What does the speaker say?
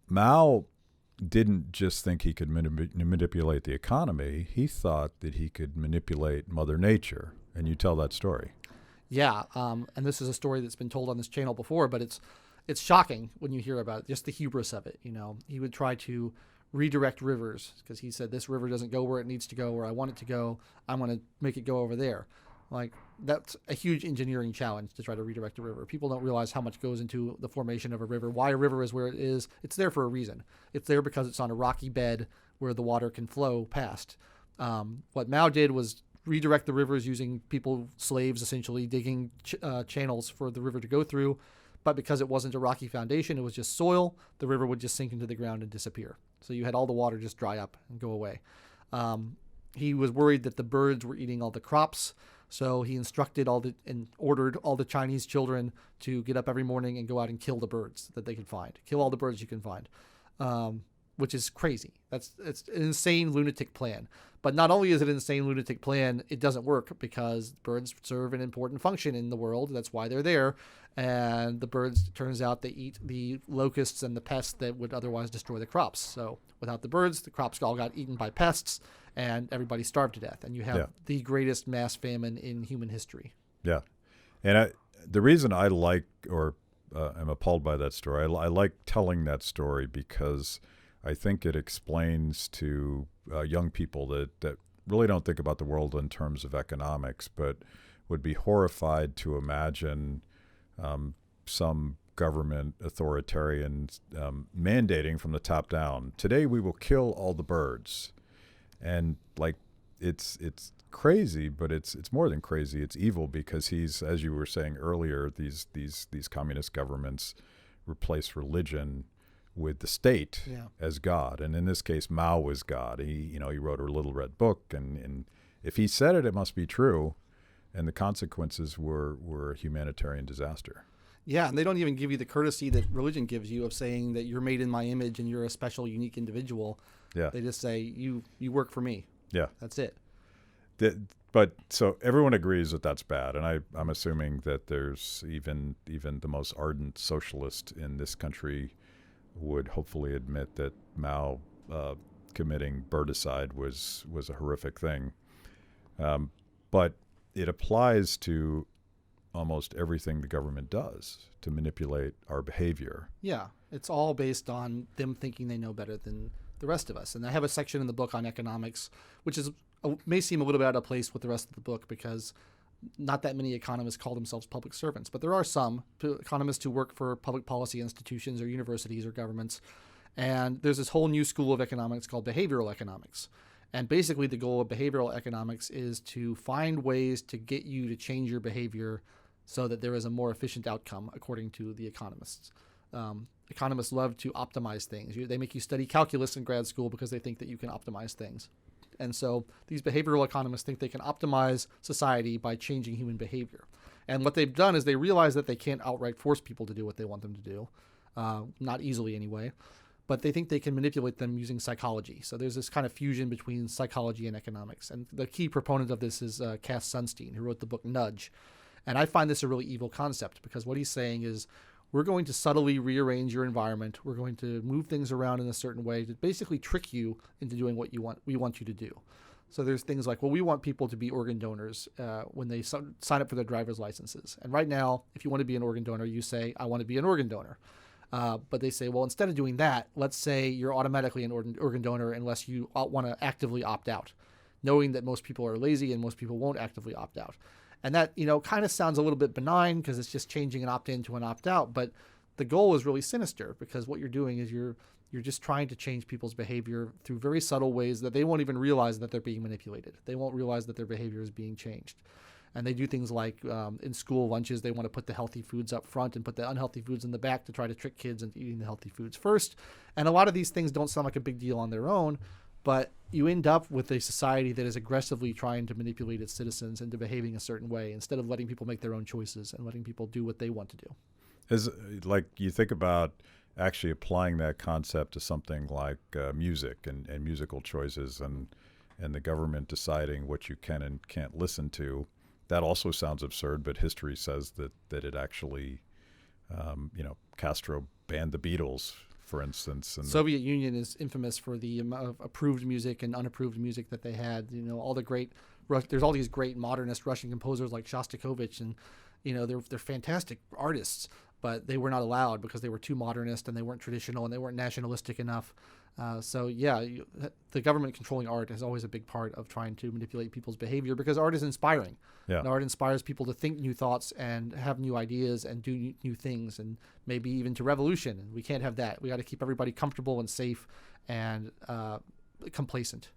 Mao didn't just think he could manipulate the economy. He thought that he could manipulate Mother Nature. And you tell that story. Yeah, and this is a story that's been told on this channel before, but it's shocking when you hear about it, just the hubris of it. He would try to redirect rivers because he said, this river doesn't go where it needs to go, where I want it to go. I'm going to make it go over there. Like, that's a huge engineering challenge to try to redirect a river. People don't realize how much goes into the formation of a river, why a river is where it is. It's there for a reason. It's there because it's on a rocky bed where the water can flow past. What Mao did was redirect the rivers using slaves essentially, digging channels for the river to go through. But because it wasn't a rocky foundation, it was just soil, the river would just sink into the ground and disappear. So you had all the water just dry up and go away. He was worried that the birds were eating all the crops. So he and ordered all the Chinese children to get up every morning and go out and kill the birds that they could find. Kill all the birds you can find, which is crazy. It's an insane lunatic plan. But not only is it an insane lunatic plan, it doesn't work because birds serve an important function in the world. That's why they're there. And the birds, it turns out, they eat the locusts and the pests that would otherwise destroy the crops. So without the birds, the crops all got eaten by pests and everybody starved to death. And you have the greatest mass famine in human history. Yeah. And the reason I like or am appalled by that story, I like telling that story because I think it explains to young people that really don't think about the world in terms of economics, but would be horrified to imagine some government authoritarian mandating from the top down, today we will kill all the birds. And like it's crazy, but it's more than crazy. It's evil because he's, as you were saying earlier, these communist governments replace religion with the state as God. And in this case, Mao was God. He wrote a little red book, and if he said it, it must be true. And the consequences were a humanitarian disaster. Yeah, and they don't even give you the courtesy that religion gives you of saying that you're made in my image and you're a special, unique individual. Yeah. They just say, you work for me. Yeah. That's it. But so everyone agrees that that's bad. And I'm assuming that there's even the most ardent socialist in this country would hopefully admit that Mao committing birdicide was a horrific thing. But it applies to almost everything the government does to manipulate our behavior. Yeah, it's all based on them thinking they know better than the rest of us. And I have a section in the book on economics, which may seem a little bit out of place with the rest of the book because not that many economists call themselves public servants, but there are some economists who work for public policy institutions or universities or governments. And there's this whole new school of economics called behavioral economics. And basically the goal of behavioral economics is to find ways to get you to change your behavior so that there is a more efficient outcome, according to the economists. Economists love to optimize things. They make you study calculus in grad school because they think that you can optimize things. And so these behavioral economists think they can optimize society by changing human behavior. And what they've done is they realize that they can't outright force people to do what they want them to do, not easily anyway, but they think they can manipulate them using psychology. So there's this kind of fusion between psychology and economics. And the key proponent of this is Cass Sunstein, who wrote the book Nudge. And I find this a really evil concept because what he's saying is we're going to subtly rearrange your environment. We're going to move things around in a certain way to basically trick you into doing what we want you to do. So there's things like, well, we want people to be organ donors when they sign up for their driver's licenses. And right now, if you want to be an organ donor, you say, I want to be an organ donor. But they say, well, instead of doing that, let's say you're automatically an organ donor unless you want to actively opt out, knowing that most people are lazy and most people won't actively opt out. And that, kind of sounds a little bit benign because it's just changing an opt-in to an opt-out. But the goal is really sinister because what you're doing is you're just trying to change people's behavior through very subtle ways that they won't even realize that they're being manipulated. They won't realize that their behavior is being changed. And they do things like in school lunches, they want to put the healthy foods up front and put the unhealthy foods in the back to try to trick kids into eating the healthy foods first. And a lot of these things don't sound like a big deal on their own, but you end up with a society that is aggressively trying to manipulate its citizens into behaving a certain way instead of letting people make their own choices and letting people do what they want to do. Is like you think about actually applying that concept to something like music and musical choices and the government deciding what you can and can't listen to. That also sounds absurd, but history says that it actually, Castro banned the Beatles for instance. And Soviet Union is infamous for the amount of approved music and unapproved music that they had. All the great there's all these great modernist Russian composers like Shostakovich, and they're fantastic artists, but they were not allowed because they were too modernist and they weren't traditional and they weren't nationalistic enough. The government controlling art is always a big part of trying to manipulate people's behavior, because art is inspiring. Yeah. And art inspires people to think new thoughts and have new ideas and do new things, and maybe even to revolution. And we can't have that. We got to keep everybody comfortable and safe and complacent.